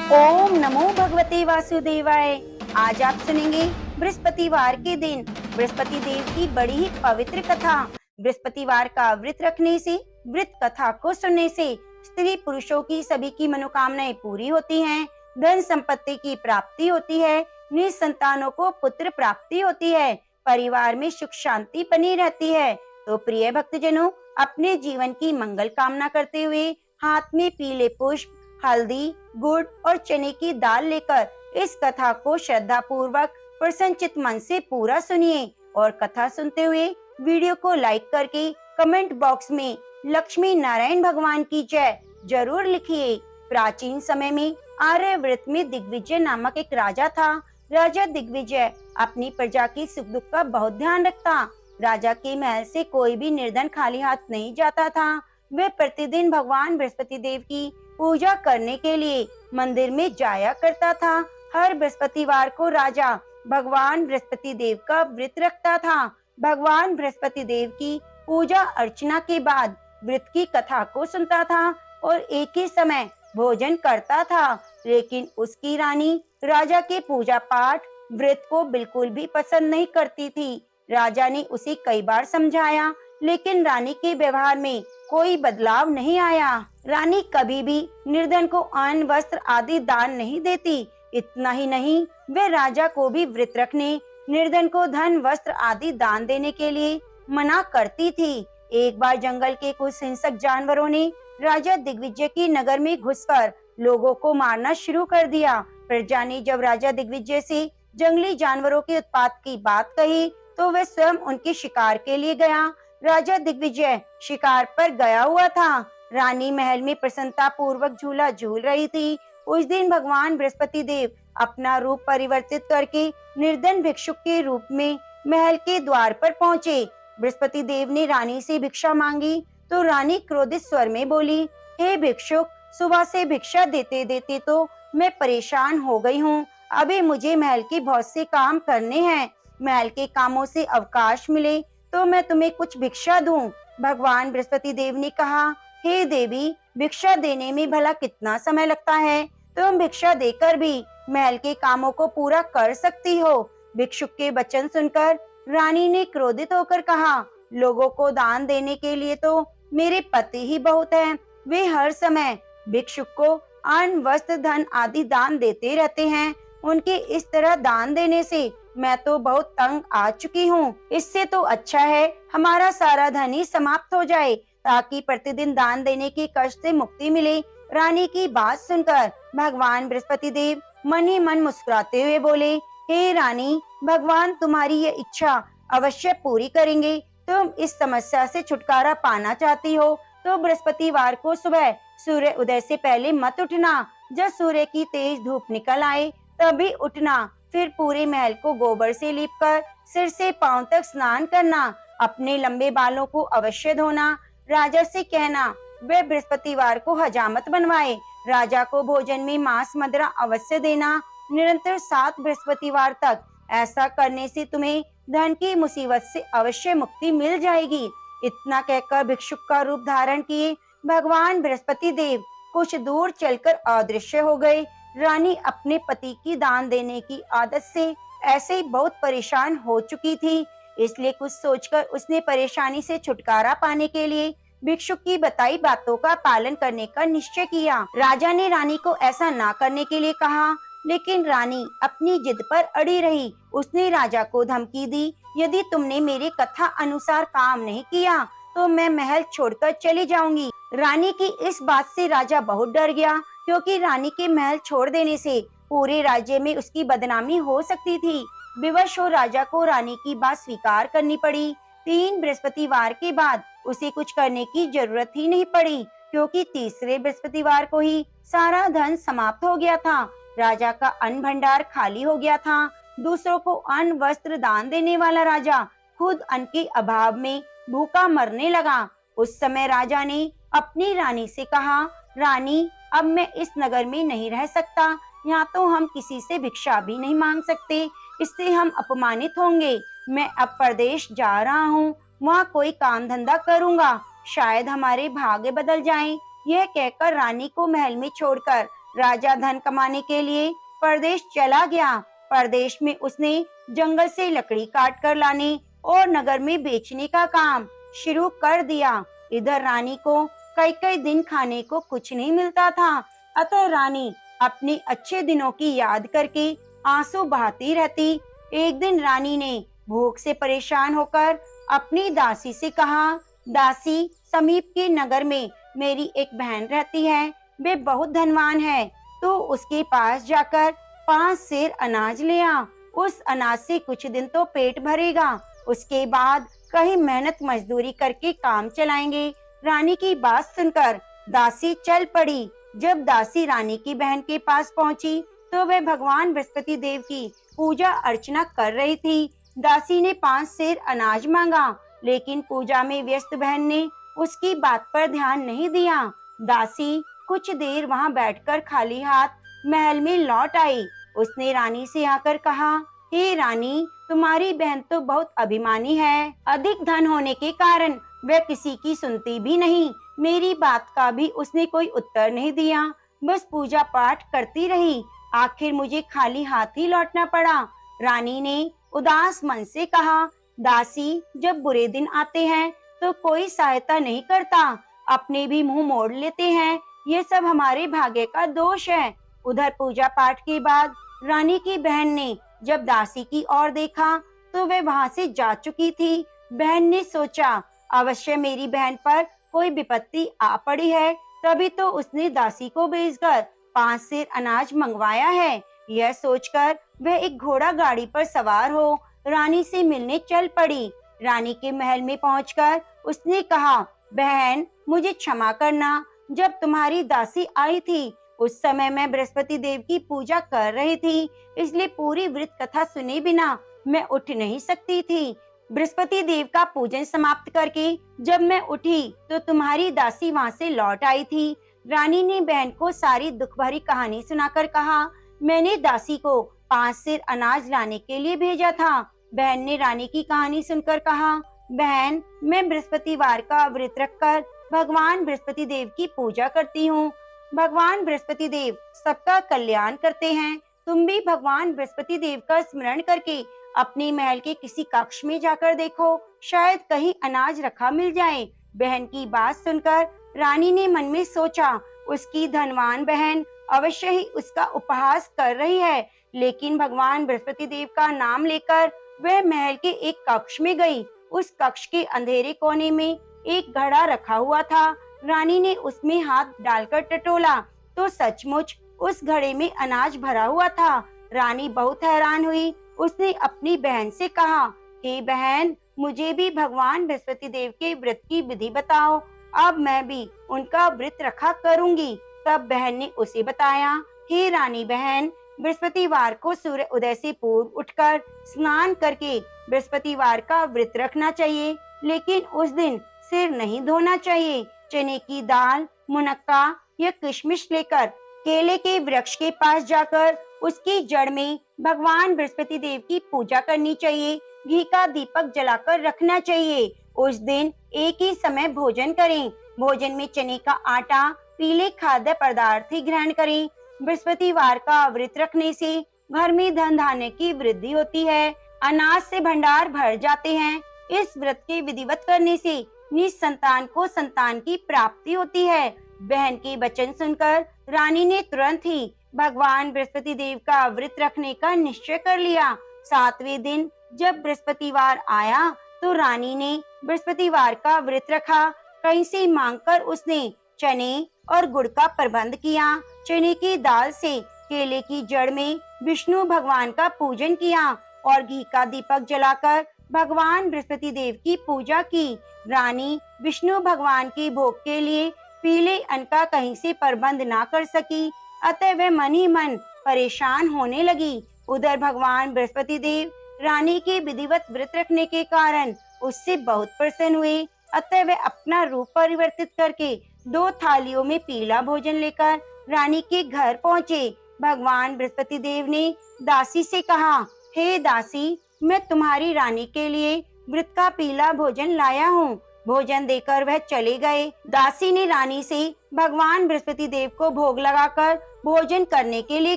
ओम नमो भगवते वासुदेवाय। आज आप सुनेंगे बृहस्पतिवार के दिन बृहस्पति देव की बड़ी ही पवित्र कथा। बृहस्पतिवार का व्रत रखने से, व्रत कथा को सुनने से स्त्री पुरुषों की सभी की मनोकामनाएं पूरी होती हैं, धन संपत्ति की प्राप्ति होती है, निसंतानों को पुत्र प्राप्ति होती है, परिवार में सुख शांति बनी रहती है। तो प्रिय भक्तजनों, अपने जीवन की मंगल कामना करते हुए हाथ में पीले पुष्प, हल्दी, गुड़ और चने की दाल लेकर इस कथा को श्रद्धा पूर्वक प्रसन्नचित मन से पूरा सुनिए और कथा सुनते हुए वीडियो को लाइक करके कमेंट बॉक्स में लक्ष्मी नारायण भगवान की जय जरूर लिखिए। प्राचीन समय में आर्यव्रत में दिग्विजय नामक एक राजा था। राजा दिग्विजय अपनी प्रजा की सुख दुख का बहुत ध्यान रखता। राजा के महल से कोई भी निर्धन खाली हाथ नहीं जाता था। वह प्रतिदिन भगवान बृहस्पति देव की पूजा करने के लिए मंदिर में जाया करता था। हर बृहस्पतिवार को राजा भगवान बृहस्पति देव का व्रत रखता था। भगवान बृहस्पति देव की पूजा अर्चना के बाद व्रत की कथा को सुनता था और एक ही समय भोजन करता था। लेकिन उसकी रानी राजा के पूजा पाठ व्रत को बिल्कुल भी पसंद नहीं करती थी। राजा ने उसे कई बार समझाया, लेकिन रानी के व्यवहार में कोई बदलाव नहीं आया। रानी कभी भी निर्धन को अन्न, वस्त्र आदि दान नहीं देती। इतना ही नहीं, वे राजा को भी व्रत रखने, निर्धन को धन, वस्त्र आदि दान देने के लिए मना करती थी। एक बार जंगल के कुछ हिंसक जानवरों ने राजा दिग्विजय की नगर में घुसकर लोगों को मारना शुरू कर दिया। प्रजा ने जब राजा दिग्विजय से जंगली जानवरों के उत्पात की बात कही तो वह स्वयं उनके शिकार के लिए गया। राजा दिग्विजय शिकार पर गया हुआ था। रानी महल में प्रसन्नता पूर्वक झूला झूल रही थी। उस दिन भगवान बृहस्पति देव अपना रूप परिवर्तित करके निर्धन भिक्षुक के रूप में महल के द्वार पर पहुँचे। बृहस्पति देव ने रानी से भिक्षा मांगी तो रानी क्रोधित स्वर में बोली, हे भिक्षुक, सुबह से भिक्षा देते देते तो मैं परेशान हो गई हूँ। अभी मुझे महल के बहुत से काम करने हैं। महल के कामों से अवकाश मिले तो मैं तुम्हें कुछ भिक्षा दूं। भगवान बृहस्पति देव ने कहा, हे देवी, भिक्षा देने में भला कितना समय लगता है? तुम भिक्षा देकर भी महल के कामों को पूरा कर सकती हो। भिक्षुक के वचन सुनकर रानी ने क्रोधित होकर कहा, लोगों को दान देने के लिए तो मेरे पति ही बहुत हैं। वे हर समय भिक्षुक को अन्न, वस्त्र, धन आदि दान देते रहते हैं। उनके इस तरह दान देने से मैं तो बहुत तंग आ चुकी हूँ। इससे तो अच्छा है हमारा सारा धन ही समाप्त हो जाए ताकि प्रतिदिन दान देने के कष्ट से मुक्ति मिले। रानी की बात सुनकर भगवान बृहस्पति देव मन ही मन मुस्कुराते हुए बोले, हे रानी, भगवान तुम्हारी ये इच्छा अवश्य पूरी करेंगे। तुम इस समस्या से छुटकारा पाना चाहती हो तो बृहस्पतिवार को सुबह सूर्य उदय से पहले मत उठना। जब सूर्य की तेज धूप निकल आए तभी उठना। फिर पूरे महल को गोबर से लीपकर सिर से पांव तक स्नान करना। अपने लंबे बालों को अवश्य धोना। राजा से कहना वह बृहस्पतिवार को हजामत बनवाए। राजा को भोजन में मांस मदिरा अवश्य देना। निरंतर 7 बृहस्पतिवार तक ऐसा करने से तुम्हें धन की मुसीबत से अवश्य मुक्ति मिल जाएगी। इतना कहकर भिक्षुक का रूप धारण किए भगवान बृहस्पति देव कुछ दूर चलकर अदृश्य हो गए। रानी अपने पति की दान देने की आदत से ऐसे ही बहुत परेशान हो चुकी थी, इसलिए कुछ सोचकर उसने परेशानी से छुटकारा पाने के लिए भिक्षुक की बताई बातों का पालन करने का निश्चय किया। राजा ने रानी को ऐसा ना करने के लिए कहा, लेकिन रानी अपनी जिद पर अड़ी रही। उसने राजा को धमकी दी, यदि तुमने मेरी कथा अनुसार काम नहीं किया तो मैं महल छोड़कर चली जाऊंगी। रानी की इस बात से राजा बहुत डर गया, क्योंकि रानी के महल छोड़ देने से पूरे राज्य में उसकी बदनामी हो सकती थी। विवश हो राजा को रानी की बात स्वीकार करनी पड़ी। 3 बृहस्पतिवार के बाद उसे कुछ करने की जरूरत ही नहीं पड़ी, क्योंकि तीसरे बृहस्पतिवार को ही सारा धन समाप्त हो गया था। राजा का अन्न भंडार खाली हो गया था। दूसरों को अन्न, वस्त्र दान देने वाला राजा खुद अन्न के अभाव में भूखा मरने लगा। उस समय राजा ने अपनी रानी से कहा, रानी, अब मैं इस नगर में नहीं रह सकता। यहाँ तो हम किसी से भिक्षा भी नहीं मांग सकते, इससे हम अपमानित होंगे। मैं अब परदेश जा रहा हूँ, वहाँ कोई काम धंधा करूँगा, शायद हमारे भाग्य बदल जाएं। यह कहकर रानी को महल में छोड़कर राजा धन कमाने के लिए परदेश चला गया। परदेश में उसने जंगल से लकड़ी काट कर लाने और नगर में बेचने का काम शुरू कर दिया। इधर रानी को कई कई दिन खाने को कुछ नहीं मिलता था। अतः रानी अपने अच्छे दिनों की याद करके आंसू बहाती रहती। एक दिन रानी ने भूख से परेशान होकर अपनी दासी से कहा, दासी, समीप के नगर में मेरी एक बहन रहती है, वे बहुत धनवान है, तो उसके पास जाकर 5 सेर अनाज ले आ। उस अनाज से कुछ दिन तो पेट भरेगा, उसके बाद कहीं मेहनत मजदूरी करके काम चलाएंगे। रानी की बात सुनकर दासी चल पड़ी। जब दासी रानी की बहन के पास पहुंची तो वह भगवान बृहस्पति देव की पूजा अर्चना कर रही थी। दासी ने 5 सेर अनाज मांगा, लेकिन पूजा में व्यस्त बहन ने उसकी बात पर ध्यान नहीं दिया। दासी कुछ देर वहां बैठकर खाली हाथ महल में लौट आई। उसने रानी से आकर कहा, हे रानी, तुम्हारी बहन तो बहुत अभिमानी है। अधिक धन होने के कारण वह किसी की सुनती भी नहीं। मेरी बात का भी उसने कोई उत्तर नहीं दिया, बस पूजा पाठ करती रही। आखिर मुझे खाली हाथ ही लौटना पड़ा। रानी ने उदास मन से कहा, दासी, जब बुरे दिन आते हैं तो कोई सहायता नहीं करता, अपने भी मुंह मोड़ लेते हैं। ये सब हमारे भाग्य का दोष है। उधर पूजा पाठ के बाद रानी की बहन ने जब दासी की ओर देखा तो वह वहां से जा चुकी थी। बहन ने सोचा, अवश्य मेरी बहन पर कोई विपत्ति आ पड़ी है, तभी तो उसने दासी को भेजकर 5 सेर अनाज मंगवाया है। यह सोचकर वह एक घोड़ा गाड़ी पर सवार हो रानी से मिलने चल पड़ी। रानी के महल में पहुंचकर उसने कहा, बहन, मुझे क्षमा करना। जब तुम्हारी दासी आई थी उस समय मैं बृहस्पति देव की पूजा कर रही थी, इसलिए पूरी व्रत कथा सुने बिना मैं उठ नहीं सकती थी। बृहस्पति देव का पूजन समाप्त करके जब मैं उठी तो तुम्हारी दासी वहां से लौट आई थी। रानी ने बहन को सारी दुख भरी कहानी सुनाकर कहा, मैंने दासी को 5 सेर अनाज लाने के लिए भेजा था। बहन ने रानी की कहानी सुनकर कहा, बहन, मैं बृहस्पतिवार का व्रत रखकर भगवान बृहस्पति देव की पूजा करती हूँ। भगवान बृहस्पति देव सबका कल्याण करते हैं। तुम भी भगवान बृहस्पति देव का स्मरण करके अपने महल के किसी कक्ष में जाकर देखो, शायद कहीं अनाज रखा मिल जाए। बहन की बात सुनकर रानी ने मन में सोचा, उसकी धनवान बहन अवश्य ही उसका उपहास कर रही है। लेकिन भगवान बृहस्पति देव का नाम लेकर वह महल के एक कक्ष में गई। उस कक्ष के अंधेरे कोने में एक घड़ा रखा हुआ था। रानी ने उसमें हाथ डालकर टटोला तो सचमुच उस घड़े में अनाज भरा हुआ था। रानी बहुत हैरान हुई। उसने अपनी बहन से कहा, हे बहन, मुझे भी भगवान बृहस्पति देव के व्रत की विधि बताओ, अब मैं भी उनका व्रत रखा करूंगी। तब बहन ने उसे बताया, हे रानी बहन, बृहस्पतिवार को सूर्य उदय से पूर्व उठकर स्नान करके बृहस्पतिवार का व्रत रखना चाहिए, लेकिन उस दिन सिर नहीं धोना चाहिए। चने की दाल, मुनक्का या किशमिश लेकर केले के वृक्ष के पास जाकर उसकी जड़ में भगवान बृहस्पति देव की पूजा करनी चाहिए। घी का दीपक जलाकर रखना चाहिए। उस दिन एक ही समय भोजन करें। भोजन में चने का आटा, पीले खाद्य पदार्थ ही ग्रहण करें। बृहस्पतिवार का व्रत रखने से घर में धन धान्य की वृद्धि होती है, अनाज से भंडार भर जाते हैं। इस व्रत के विधिवत करने से निसंतान को संतान की प्राप्ति होती है। बहन के वचन सुनकर रानी ने तुरंत ही भगवान बृहस्पति देव का व्रत रखने का निश्चय कर लिया। 7वें दिन जब बृहस्पतिवार आया तो रानी ने बृहस्पतिवार का व्रत रखा। कहीं से मांगकर उसने चने और गुड़ का प्रबंध किया। चने की दाल से केले की जड़ में विष्णु भगवान का पूजन किया और घी का दीपक जलाकर भगवान बृहस्पति देव की पूजा की। रानी विष्णु भगवान के भोग के लिए पीले अन्न का कहीं से प्रबंध ना कर सकी, अतः वह मन ही मन परेशान होने लगी। उधर भगवान बृहस्पति देव रानी के विधिवत व्रत रखने के कारण उससे बहुत प्रसन्न हुए, अतः वह अपना रूप परिवर्तित करके 2 थालियों में पीला भोजन लेकर रानी के घर पहुँचे। भगवान बृहस्पति देव ने दासी से कहा, हे दासी, मैं तुम्हारी रानी के लिए व्रत का पीला भोजन लाया हूँ। भोजन देकर वह चले गए। दासी ने रानी से भगवान बृहस्पति देव को भोग लगाकर भोजन करने के लिए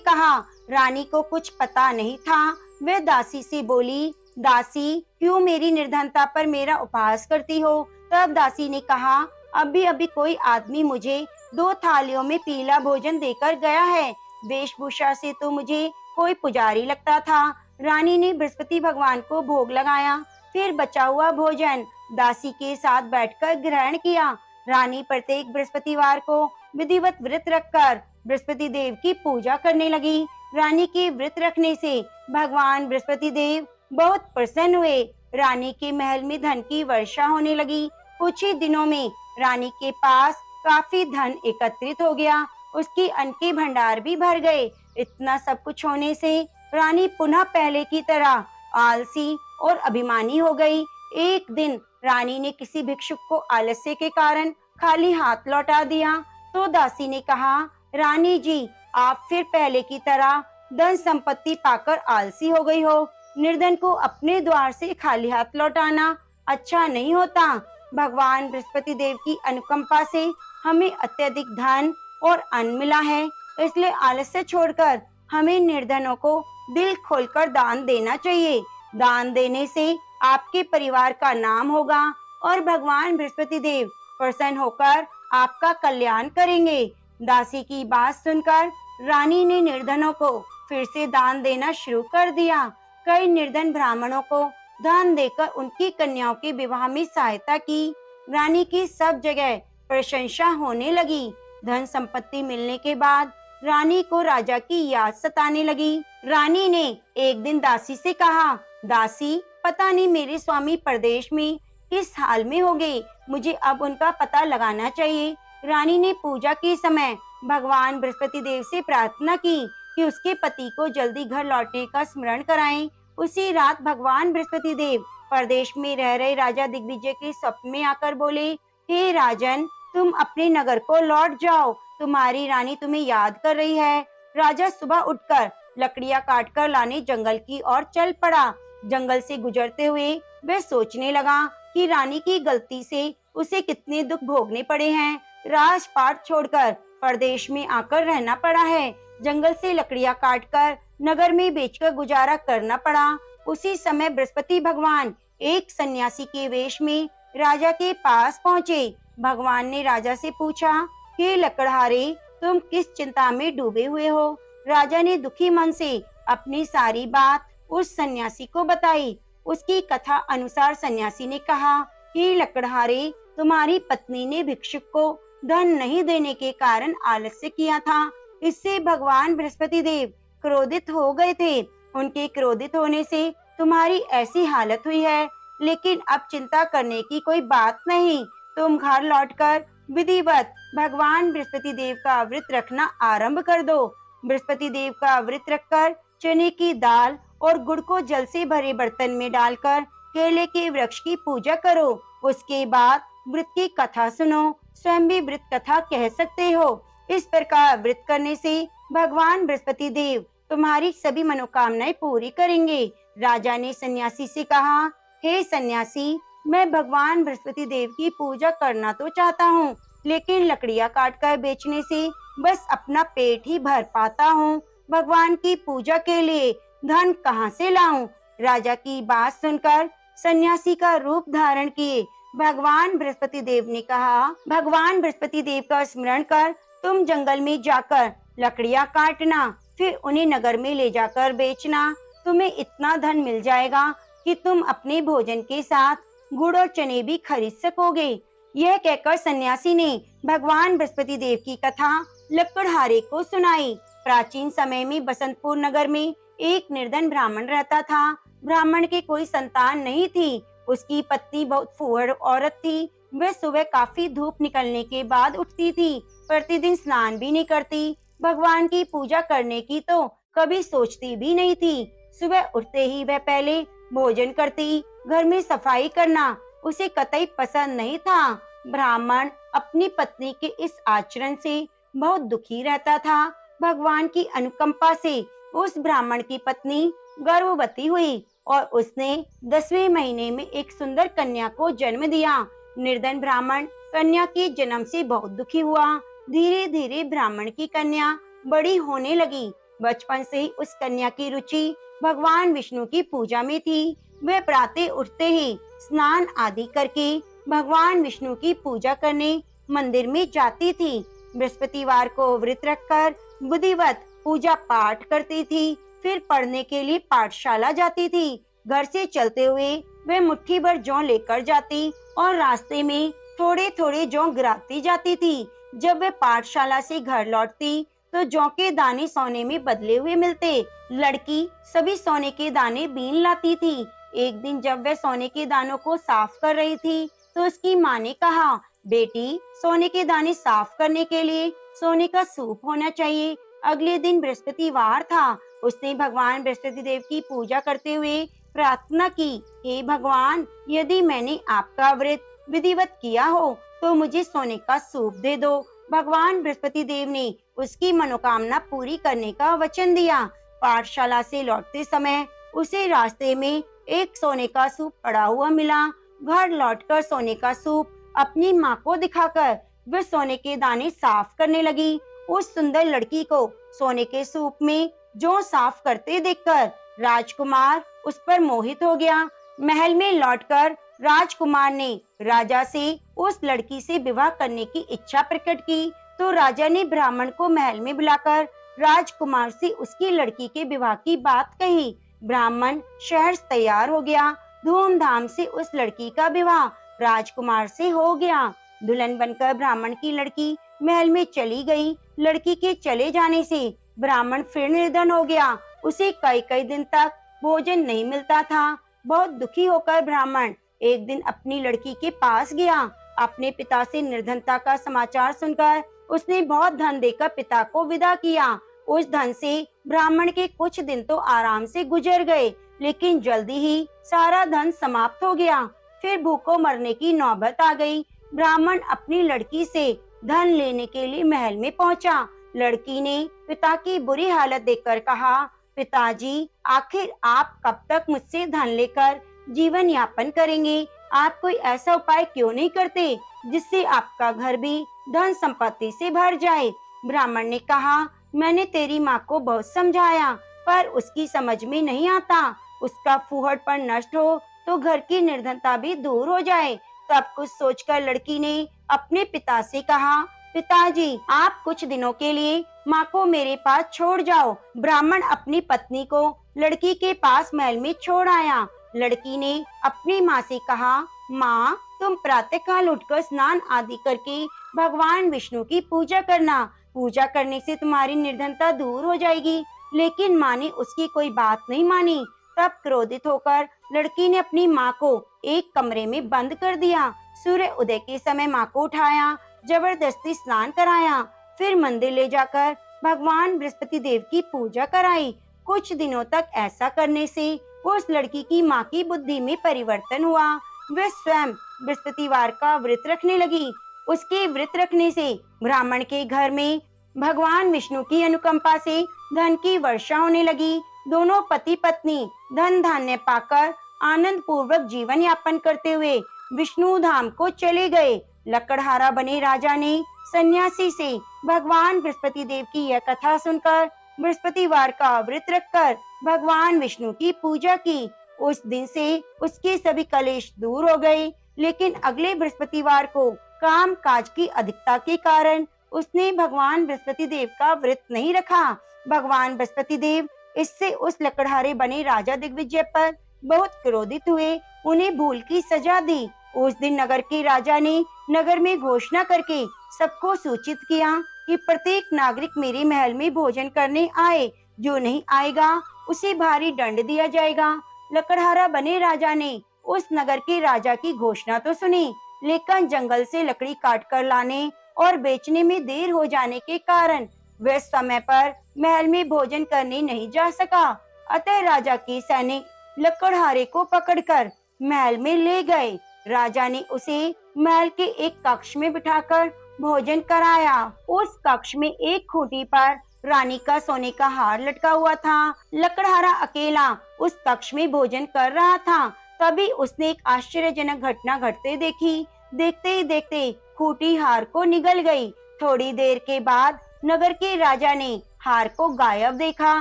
कहा। रानी को कुछ पता नहीं था। वह दासी से बोली, दासी क्यों मेरी निर्धनता पर मेरा उपहास करती हो? तब दासी ने कहा, अभी अभी कोई आदमी मुझे 2 थालियों में पीला भोजन देकर गया है। वेशभूषा से तो मुझे कोई पुजारी लगता था। रानी ने बृहस्पति भगवान को भोग लगाया, फिर बचा हुआ भोजन दासी के साथ बैठकर ग्रहण किया। रानी प्रत्येक बृहस्पतिवार को विधिवत व्रत रखकर बृहस्पति देव की पूजा करने लगी। रानी के व्रत रखने से भगवान बृहस्पति देव बहुत प्रसन्न हुए। रानी के महल में धन की वर्षा होने लगी। कुछ ही दिनों में रानी के पास काफी धन एकत्रित हो गया। उसके अन्न के भंडार भी भर गए। इतना सब कुछ होने से रानी पुनः पहले की तरह आलसी और अभिमानी हो गई। एक दिन रानी ने किसी भिक्षुक को आलस्य के कारण खाली हाथ लौटा दिया तो दासी ने कहा, रानी जी, आप फिर पहले की तरह धन संपत्ति पाकर आलसी हो गई हो। निर्धन को अपने द्वार से खाली हाथ लौटाना अच्छा नहीं होता। भगवान बृहस्पति देव की अनुकंपा से हमें अत्यधिक धन और अन्न मिला है, इसलिए आलस्य छोड़कर हमें निर्धनों को दिल खोलकर दान देना चाहिए। दान देने से आपके परिवार का नाम होगा और भगवान बृहस्पति देव प्रसन्न होकर आपका कल्याण करेंगे। दासी की बात सुनकर रानी ने निर्धनों को फिर से दान देना शुरू कर दिया। कई निर्धन ब्राह्मणों को दान देकर उनकी कन्याओं के विवाह में सहायता की। रानी की सब जगह प्रशंसा होने लगी। धन संपत्ति मिलने के बाद रानी को राजा की याद सताने लगी। रानी ने एक दिन दासी से कहा, दासी, पता नहीं मेरे स्वामी परदेश में किस हाल में हो गए, मुझे अब उनका पता लगाना चाहिए। रानी ने पूजा के समय भगवान बृहस्पति देव से प्रार्थना की कि उसके पति को जल्दी घर लौटने का स्मरण कराएं। उसी रात भगवान बृहस्पति देव परदेश में रह रहे राजा दिग्विजय के स्वप्न में आकर बोले, हे राजन, तुम अपने नगर को लौट जाओ, तुम्हारी रानी तुम्हें याद कर रही है। राजा सुबह उठकर लकड़ियां काटकर लाने जंगल की ओर चल पड़ा। जंगल से गुजरते हुए वह सोचने लगा कि रानी की गलती से उसे कितने दुख भोगने पड़े हैं। राजपाट छोड़कर परदेश में आकर रहना पड़ा है। जंगल से लकड़ियां काटकर नगर में बेचकर गुजारा करना पड़ा। उसी समय बृहस्पति भगवान एक सन्यासी के वेश में राजा के पास पहुँचे। भगवान ने राजा से पूछा, हे लकड़हारे, तुम किस चिंता में डूबे हुए हो? राजा ने दुखी मन से अपनी सारी बात उस सन्यासी को बताई। उसकी कथा अनुसार सन्यासी ने कहा, हे लकड़हारे, तुम्हारी पत्नी ने भिक्षुक को धन नहीं देने के कारण आलस्य किया था। इससे भगवान बृहस्पति देव क्रोधित हो गए थे। उनके क्रोधित होने से तुम्हारी ऐसी हालत हुई है। लेकिन अब चिंता करने की कोई बात नहीं। तुम घर लौटकर विधिवत भगवान बृहस्पति देव का व्रत रखना आरंभ कर दो। बृहस्पति देव का व्रत रखकर चने की दाल और गुड़ को जल से भरे बर्तन में डालकर केले के वृक्ष की पूजा करो। उसके बाद व्रत की कथा सुनो। स्वयं भी व्रत कथा कह सकते हो। इस प्रकार व्रत करने से भगवान बृहस्पति देव तुम्हारी सभी मनोकामनाएं पूरी करेंगे। राजा ने सन्यासी से कहा, हे सन्यासी, मैं भगवान बृहस्पति देव की पूजा करना तो चाहता हूँ, लेकिन लकड़ियाँ काटकर बेचने से बस अपना पेट ही भर पाता हूँ। भगवान की पूजा के लिए धन कहाँ से लाऊं? राजा की बात सुनकर सन्यासी का रूप धारण किए भगवान बृहस्पति देव ने कहा, भगवान बृहस्पति देव का स्मरण कर तुम जंगल में जाकर लकड़ियाँ काटना, फिर उन्हें नगर में ले जाकर बेचना। तुम्हें इतना धन मिल जाएगा कि तुम अपने भोजन के साथ गुड़ और चने भी खरीद सकोगे। यह कहकर सन्यासी ने भगवान बृहस्पति देव की कथा लकड़हारे को सुनाई। प्राचीन समय में बसंतपुर नगर में एक निर्धन ब्राह्मण रहता था। ब्राह्मण के कोई संतान नहीं थी। उसकी पत्नी बहुत फुहड़ औरत थी। वह सुबह काफी धूप निकलने के बाद उठती थी। प्रतिदिन स्नान भी नहीं करती। भगवान की पूजा करने की तो कभी सोचती भी नहीं थी। सुबह उठते ही वह पहले भोजन करती। घर में सफाई करना उसे कतई पसंद नहीं था। ब्राह्मण अपनी पत्नी के इस आचरण से बहुत दुखी रहता था। भगवान की अनुकंपा से उस ब्राह्मण की पत्नी गर्भवती हुई और उसने 10वें महीने में एक सुंदर कन्या को जन्म दिया। निर्धन ब्राह्मण कन्या के जन्म से बहुत दुखी हुआ। धीरे धीरे ब्राह्मण की कन्या बड़ी होने लगी। बचपन से ही उस कन्या की रुचि भगवान विष्णु की पूजा में थी। वह प्रातः उठते ही स्नान आदि करके भगवान विष्णु की पूजा करने मंदिर में जाती थी। बृहस्पतिवार को व्रत रखकर विधिवत पूजा पाठ करती थी। फिर पढ़ने के लिए पाठशाला जाती थी। घर से चलते हुए वह मुट्ठी भर जौ लेकर जाती और रास्ते में थोड़े थोड़े जौ गिराती जाती थी। जब वह पाठशाला से घर लौटती तो जौ के दाने सोने में बदले हुए मिलते। लड़की सभी सोने के दाने बीन लाती थी। एक दिन जब वह सोने के दानों को साफ कर रही थी तो उसकी माँ ने कहा, बेटी, सोने के दाने साफ करने के लिए सोने का सूप होना चाहिए। अगले दिन बृहस्पतिवार था। उसने भगवान बृहस्पति देव की पूजा करते हुए प्रार्थना की, हे भगवान, यदि मैंने आपका व्रत विधिवत किया हो तो मुझे सोने का सूप दे दो। भगवान बृहस्पति देव ने उसकी मनोकामना पूरी करने का वचन दिया। पाठशाला से लौटते समय उसे रास्ते में एक सोने का सूप पड़ा हुआ मिला। घर लौटकर सोने का सूप अपनी माँ को दिखाकर वह सोने के दाने साफ करने लगी। उस सुंदर लड़की को सोने के सूप में जौ साफ करते देखकर राजकुमार उस पर मोहित हो गया। महल में लौटकर राजकुमार ने राजा से उस लड़की से विवाह करने की इच्छा प्रकट की। तो राजा ने ब्राह्मण को महल में बुलाकर राजकुमार से उसकी लड़की के विवाह की बात कही। ब्राह्मण शहर से तैयार हो गया। धूमधाम से उस लड़की का विवाह राजकुमार से हो गया। दुल्हन बनकर ब्राह्मण की लड़की महल में चली गई। लड़की के चले जाने से ब्राह्मण फिर निर्धन हो गया। उसे कई कई दिन तक भोजन नहीं मिलता था। बहुत दुखी होकर ब्राह्मण एक दिन अपनी लड़की के पास गया। अपने पिता से निर्धनता का समाचार सुनकर उसने बहुत धन देकर पिता को विदा किया। उस धन से ब्राह्मण के कुछ दिन तो आराम से गुजर गए, लेकिन जल्दी ही सारा धन समाप्त हो गया। फिर भूखों मरने की नौबत आ गई। ब्राह्मण अपनी लड़की से धन लेने के लिए महल में पहुंचा। लड़की ने पिता की बुरी हालत देखकर कहा, पिताजी, आखिर आप कब तक मुझसे धन लेकर जीवन यापन करेंगे? आप कोई ऐसा उपाय क्यों नहीं करते जिससे आपका घर भी धन संपत्ति से भर जाए? ब्राह्मण ने कहा, मैंने तेरी माँ को बहुत समझाया पर उसकी समझ में नहीं आता। उसका फूहड़पन नष्ट हो तो घर की निर्धनता भी दूर हो जाए। तब कुछ सोचकर लड़की ने अपने पिता से कहा, पिताजी, आप कुछ दिनों के लिए माँ को मेरे पास छोड़ जाओ। ब्राह्मण अपनी पत्नी को लड़की के पास महल में छोड़ आया। लड़की ने अपनी माँ से कहा, माँ, तुम प्रातःकाल उठकर स्नान आदि करके भगवान विष्णु की पूजा करना। पूजा करने से तुम्हारी निर्धनता दूर हो जाएगी। लेकिन माँ ने उसकी कोई बात नहीं मानी। तब क्रोधित होकर लड़की ने अपनी माँ को एक कमरे में बंद कर दिया। सूर्य उदय के समय माँ को उठाया, जबरदस्ती स्नान कराया, फिर मंदिर ले जाकर भगवान बृहस्पति देव की पूजा कराई। कुछ दिनों तक ऐसा करने से उस लड़की की माँ की बुद्धि में परिवर्तन हुआ। वह स्वयं बृहस्पतिवार का व्रत रखने लगी। उसके व्रत रखने से ब्राह्मण के घर में भगवान विष्णु की अनुकंपा से धन की वर्षा होने लगी। दोनों पति पत्नी धन धान्य पाकर आनंद पूर्वक जीवन यापन करते हुए विष्णु धाम को चले गए। लकड़हारा बने राजा ने सन्यासी से भगवान बृहस्पति देव की यह कथा सुनकर बृहस्पतिवार का व्रत रखकर भगवान विष्णु की पूजा की। उस दिन से उसके सभी कलेश दूर हो गए। लेकिन अगले बृहस्पतिवार को काम काज की अधिकता के कारण उसने भगवान बृहस्पति देव का व्रत नहीं रखा। भगवान बृहस्पति देव इससे उस लकड़हारे बने राजा दिग्विजय पर बहुत क्रोधित हुए। उन्हें भूल की सजा दी। उस दिन नगर के राजा ने नगर में घोषणा करके सबको सूचित किया कि प्रत्येक नागरिक मेरे महल में भोजन करने आए। जो नहीं आएगा उसे भारी दंड दिया जाएगा। लकड़हारा बने राजा ने उस नगर के राजा की घोषणा तो सुनी, लेकिन जंगल से लकड़ी काट कर लाने और बेचने में देर हो जाने के कारण वह समय पर महल में भोजन करने नहीं जा सका। अतः राजा के सैनिक लकड़हारे को पकड़कर महल में ले गए। राजा ने उसे महल के एक कक्ष में बिठाकर भोजन कराया। उस कक्ष में एक खूंटी पर रानी का सोने का हार लटका हुआ था। लकड़हारा अकेला उस कक्ष में भोजन कर रहा था। तभी उसने एक आश्चर्यजनक घटना घटते देखी। देखते ही देखते खूंटी हार को निगल गई। थोड़ी देर के बाद नगर के राजा ने हार को गायब देखा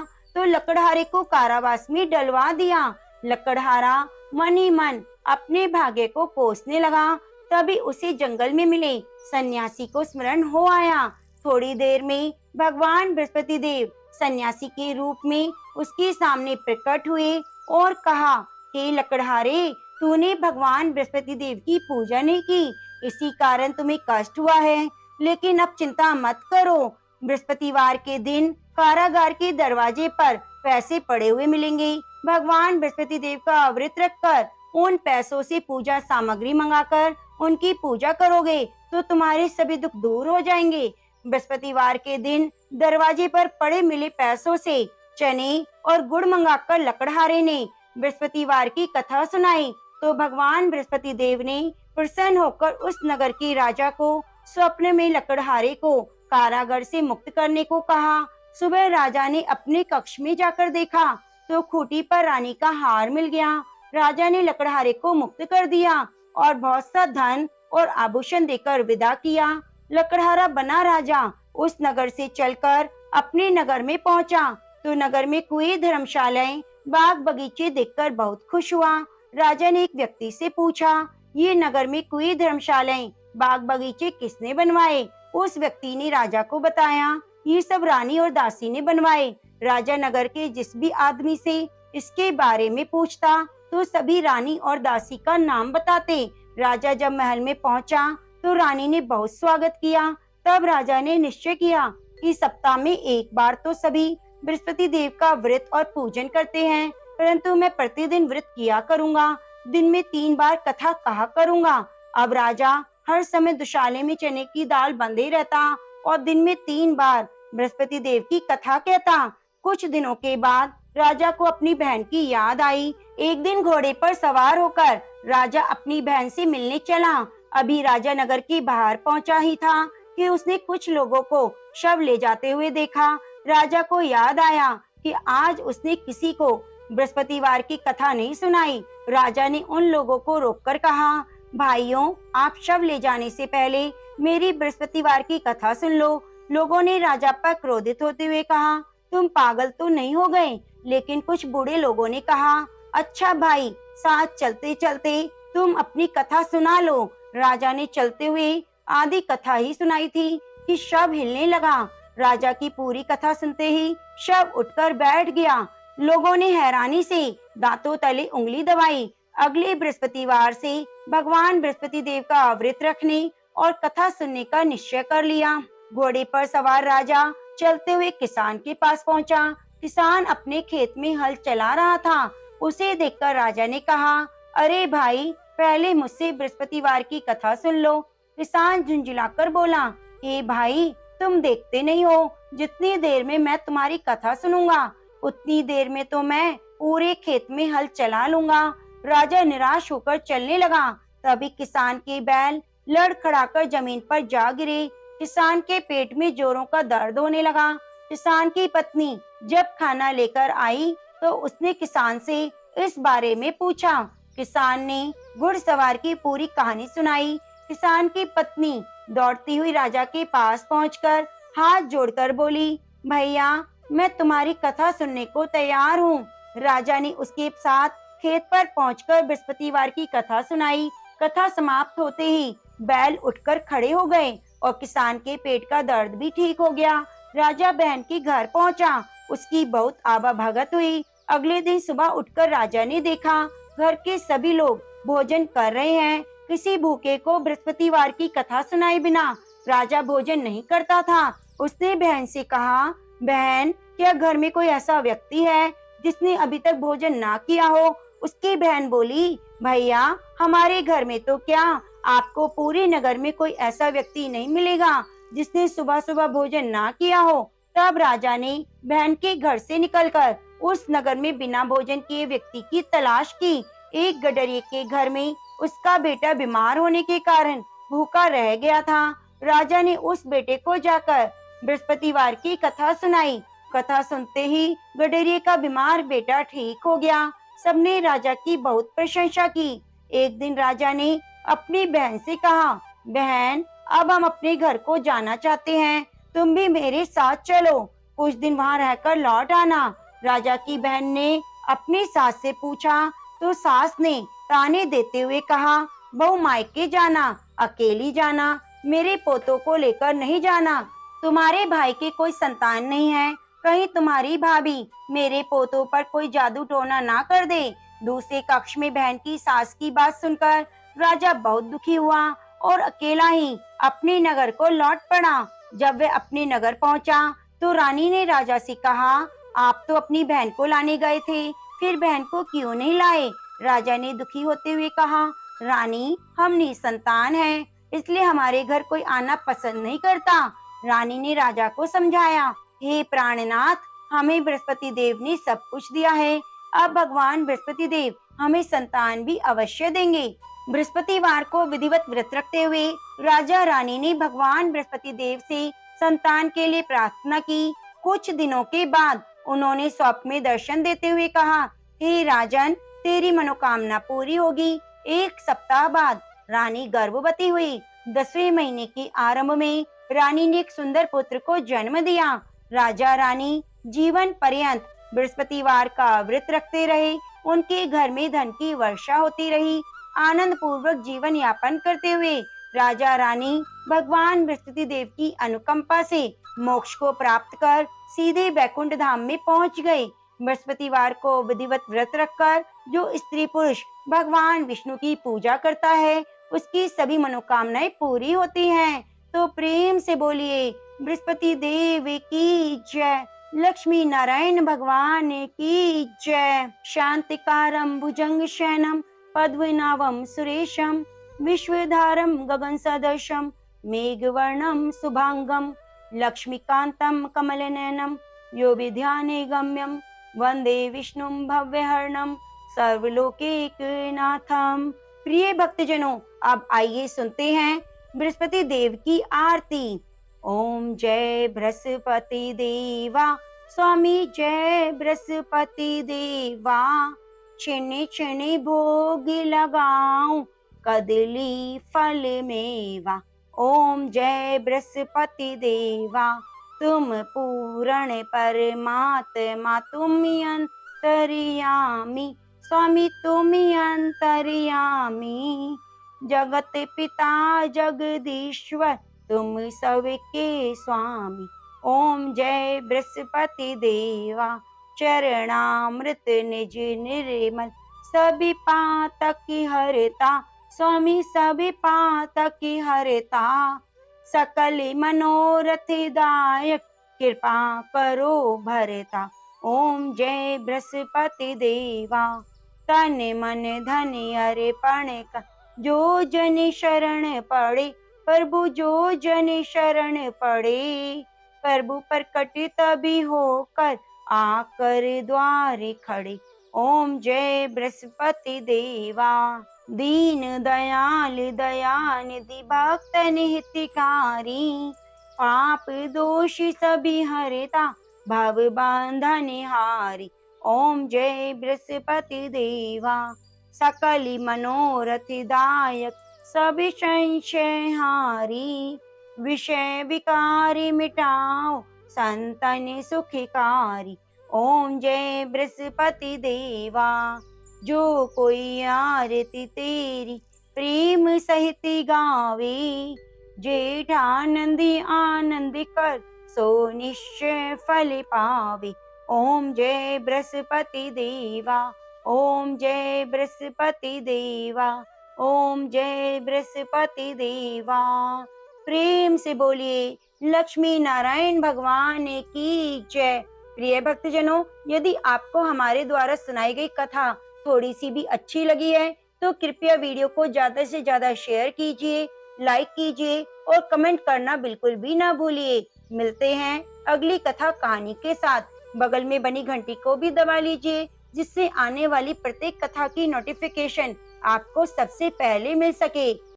तो लकड़हारे को कारावास में डलवा दिया। लकड़हारा मन ही मन अपने भाग्य को कोसने लगा। तभी उसे जंगल में मिले सन्यासी को स्मरण हो आया। थोड़ी देर में भगवान बृहस्पति देव सन्यासी के रूप में उसके सामने प्रकट हुए और कहा, हे लकड़हारे, तूने भगवान बृहस्पति देव की पूजा नहीं की, इसी कारण तुम्हें कष्ट हुआ है। लेकिन अब चिंता मत करो, बृहस्पतिवार के दिन कारागार के दरवाजे पर पैसे पड़े हुए मिलेंगे। भगवान बृहस्पति देव का व्रत रखकर उन पैसों से पूजा सामग्री मंगाकर उनकी पूजा करोगे तो तुम्हारे सभी दुख दूर हो जाएंगे। बृहस्पतिवार के दिन दरवाजे पर पड़े मिले पैसों से चने और गुड़ मंगाकर लकड़हारे ने बृहस्पतिवार की कथा सुनाई तो भगवान बृहस्पति देव ने प्रसन्न होकर उस नगर के राजा को स्वप्न में लकड़हारे को कारागार से मुक्त करने को कहा। सुबह राजा ने अपने कक्ष में जाकर देखा तो खूंटी पर रानी का हार मिल गया। राजा ने लकड़हारे को मुक्त कर दिया और बहुत सा धन और आभूषण देकर विदा किया। लकड़हारा बना राजा उस नगर से चलकर अपने नगर में पहुंचा तो नगर में कुएं, धर्मशालाएं, बाग बगीचे देखकर बहुत खुश हुआ। राजा ने एक व्यक्ति से पूछा, ये नगर में कुएं, धर्मशालाएं, बाग बगीचे किसने बनवाए? उस व्यक्ति ने राजा को बताया, ये सब रानी और दासी ने बनवाए। राजा नगर के जिस भी आदमी से इसके बारे में पूछता तो सभी रानी और दासी का नाम बताते। राजा जब महल में पहुंचा तो रानी ने बहुत स्वागत किया। तब राजा ने निश्चय किया कि सप्ताह में एक बार तो सभी बृहस्पति देव का व्रत और पूजन करते हैं, परंतु मैं प्रतिदिन व्रत किया करूंगा, दिन में 3 बार कथा कहा करूंगा। अब राजा हर समय दुशाले में चने की दाल बंधे रहता और दिन में 3 बार बृहस्पति देव की कथा कहता। कुछ दिनों के बाद राजा को अपनी बहन की याद आई। एक दिन घोड़े पर सवार होकर राजा अपनी बहन से मिलने चला। अभी राजा नगर के बाहर पहुंचा ही था कि उसने कुछ लोगों को शव ले जाते हुए देखा। राजा को याद आया कि आज उसने किसी को बृहस्पतिवार की कथा नहीं सुनाई। राजा ने उन लोगों को रोककर कहा, भाइयों, आप शव ले जाने से पहले मेरी बृहस्पतिवार की कथा सुन लो। लोगों ने राजा पर क्रोधित होते हुए कहा, तुम पागल तो नहीं हो गए? लेकिन कुछ बूढ़े लोगों ने कहा, अच्छा भाई, साथ चलते चलते तुम अपनी कथा सुना लो। राजा ने चलते हुए आधी कथा ही सुनाई थी कि शव हिलने लगा। राजा की पूरी कथा सुनते ही शव उठकर बैठ गया। लोगों ने हैरानी से दांतों तले उंगली दबाई। अगले बृहस्पतिवार से भगवान बृहस्पति देव का व्रत रखने और कथा सुनने का निश्चय कर लिया। घोड़े पर सवार राजा चलते हुए किसान के पास पहुंचा। किसान अपने खेत में हल चला रहा था। उसे देखकर राजा ने कहा, अरे भाई, पहले मुझसे बृहस्पतिवार की कथा सुन लो। किसान झुंझुलाकर बोला, हे भाई, तुम देखते नहीं हो, जितनी देर में मैं तुम्हारी कथा सुनूंगा उतनी देर में तो मैं पूरे खेत में हल चला लूंगा। राजा निराश होकर चलने लगा। तभी किसान के बैल लड़खड़ाकर जमीन पर जा गिरे। किसान के पेट में जोरों का दर्द होने लगा। किसान की पत्नी जब खाना लेकर आई तो उसने किसान से इस बारे में पूछा। किसान ने घुड़सवार की पूरी कहानी सुनाई। किसान की पत्नी दौड़ती हुई राजा के पास पहुंचकर हाथ जोड़कर बोली, भैया, मैं तुम्हारी कथा सुनने को तैयार हूँ। राजा ने उसके साथ खेत पर पहुंचकर बृहस्पतिवार की कथा सुनाई। कथा समाप्त होते ही बैल उठकर खड़े हो गए और किसान के पेट का दर्द भी ठीक हो गया। राजा बहन के घर पहुंचा। उसकी बहुत आवा भगत हुई। अगले दिन सुबह उठकर राजा ने देखा घर के सभी लोग भोजन कर रहे हैं। किसी भूखे को बृहस्पतिवार की कथा सुनाए बिना राजा भोजन नहीं करता था। उसने बहन से कहा, बहन, क्या घर में कोई ऐसा व्यक्ति है जिसने अभी तक भोजन ना किया हो? उसकी बहन बोली, भैया, हमारे घर में तो क्या, आपको पूरे नगर में कोई ऐसा व्यक्ति नहीं मिलेगा जिसने सुबह सुबह भोजन ना किया हो। तब राजा ने बहन के घर से निकलकर उस नगर में बिना भोजन किए व्यक्ति की तलाश की। एक गडरिये के घर में उसका बेटा बीमार होने के कारण भूखा रह गया था। राजा ने उस बेटे को जाकर बृहस्पतिवार की कथा सुनाई। कथा सुनते ही गडरिये का बीमार बेटा ठीक हो गया। सबने राजा की बहुत प्रशंसा की। एक दिन राजा ने अपनी बहन से कहा, बहन, अब हम अपने घर को जाना चाहते हैं, तुम भी मेरे साथ चलो। कुछ दिन वहाँ रहकर लौट आना। राजा की बहन ने अपनी सास से पूछा तो सास ने ताने देते हुए कहा, बहू मायके जाना, अकेली जाना, मेरे पोतों को लेकर नहीं जाना। तुम्हारे भाई के कोई संतान नहीं है, कहीं तुम्हारी भाभी मेरे पोतों पर कोई जादू टोना ना कर दे। दूसरे कक्ष में बहन की सास की बात सुनकर राजा बहुत दुखी हुआ और अकेला ही अपने नगर को लौट पड़ा। जब वह अपने नगर पहुंचा तो रानी ने राजा से कहा, आप तो अपनी बहन को लाने गए थे, फिर बहन को क्यों नहीं लाए? राजा ने दुखी होते हुए कहा, रानी हम निसंतान हैं, इसलिए हमारे घर कोई आना पसंद नहीं करता। रानी ने राजा को समझाया, हे प्राणनाथ, हमें बृहस्पति देव ने सब कुछ दिया है, अब भगवान बृहस्पति देव हमें संतान भी अवश्य देंगे। बृहस्पतिवार को विधिवत व्रत रखते हुए राजा रानी ने भगवान बृहस्पति देव से संतान के लिए प्रार्थना की। कुछ दिनों के बाद उन्होंने स्वप्न में दर्शन देते हुए कहा, हे राजन, तेरी मनोकामना पूरी होगी। एक सप्ताह बाद रानी गर्भवती हुई। 10वें महीने के आरंभ में रानी ने एक सुंदर पुत्र को जन्म दिया। राजा रानी जीवन पर्यंत बृहस्पतिवार का व्रत रखते रहे। उनके घर में धन की वर्षा होती रही। आनंद पूर्वक जीवन यापन करते हुए राजा रानी भगवान बृहस्पति देव की अनुकंपा से मोक्ष को प्राप्त कर सीधे बैकुंठ धाम में पहुंच गए। बृहस्पतिवार को विधिवत व्रत रखकर जो स्त्री पुरुष भगवान विष्णु की पूजा करता है, उसकी सभी मनोकामनाएं पूरी होती हैं। तो प्रेम से बोलिए, बृहस्पति देव की जय, लक्ष्मी नारायण भगवान की जय। शांतिकारं भुजंग शयनम पद्मनाभं सुरेशम विश्वधारं गगन सदृशम मेघवर्णं शुभांगम लक्ष्मीकांतं कमलनयनं यो विध्याने गम्यं वंदे विष्णुं भव्यहरणं सर्वलोकैकनाथं। प्रिय भक्तजनों, अब आइए सुनते हैं बृहस्पति देव की आरती। ओम जय बृहस्पति देवा, स्वामी जय बृहस्पति देवा, छिने छिने भोग लगाऊं कदली फल मेवा। ओम जय बृहस्पति देवा, तुम पूर्ण परमात्मा, तुम अंतर्यामी, स्वामी तुम अंतर्यामी, जगत पिता जगदीश्वर तुम सबके स्वामी। ओम जय बृहस्पति देवा, चरणामृत निज निर्मल, सभी पातक हरता, स्वामी सभी पातक हरता, सकल मनोरथ दायक कृपा करो भरता। ओम जय बृहस्पति देवा, तन मन धन अर्पण का, जो जन शरण पड़े प्रभु, जो जन शरण पड़े प्रभु, प्रकट तभी होकर आकर द्वार खड़े। ओम जय बृहस्पति देवा, दीन दयाल दयानिधि भक्त हितकारी, पाप दोष सभी हरता भव बंधन हारी। ओम जय बृहस्पति देवा, सकल मनोरथ दायक सभी संशय हारी, विषय विकारी मिटाओ संतन सुखकारी। ओम जय बृहस्पति देवा, जो कोई आरती तेरी प्रेम सहित गावे, जेठानंदी आनंद कर सो निश्चय फल पावे। ओम जय बृहस्पति देवा, ओम जय बृहस्पति देवा, ओम जय बृहस्पति देवा। प्रेम से बोलिए, लक्ष्मी नारायण भगवान की जय। प्रिय भक्तजनों, यदि आपको हमारे द्वारा सुनाई गई कथा थोड़ी सी भी अच्छी लगी है तो कृपया वीडियो को ज्यादा से ज्यादा शेयर कीजिए, लाइक कीजिए और कमेंट करना बिल्कुल भी ना भूलिए। मिलते हैं अगली कथा कहानी के साथ। बगल में बनी घंटी को भी दबा लीजिए, जिससे आने वाली प्रत्येक कथा की नोटिफिकेशन आपको सबसे पहले मिल सके।